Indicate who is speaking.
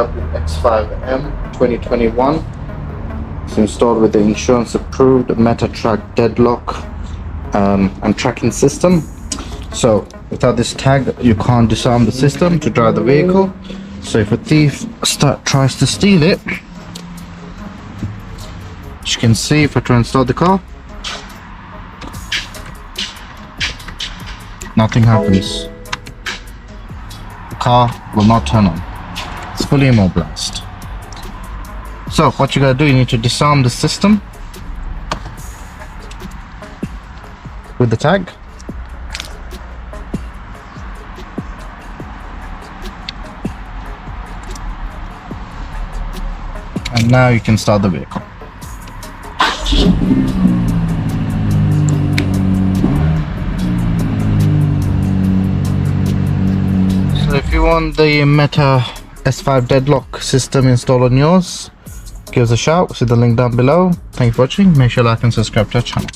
Speaker 1: BMW X5M 2021. It's installed with the insurance approved MetaTrak Deadlock and tracking system. So without this tag you can't disarm the system to drive the vehicle. So if a thief tries to steal it, as you can see, if I try and start the car, nothing happens. The car will not turn on. It's fully immobilized. So what you gotta do, you need to disarm the system with the tag. And now you can start the vehicle. So if you want the Meta S5 Deadlock system installed on yours, give us a shout. See the link down below. Thank you for watching. Make sure you like and subscribe to our channel.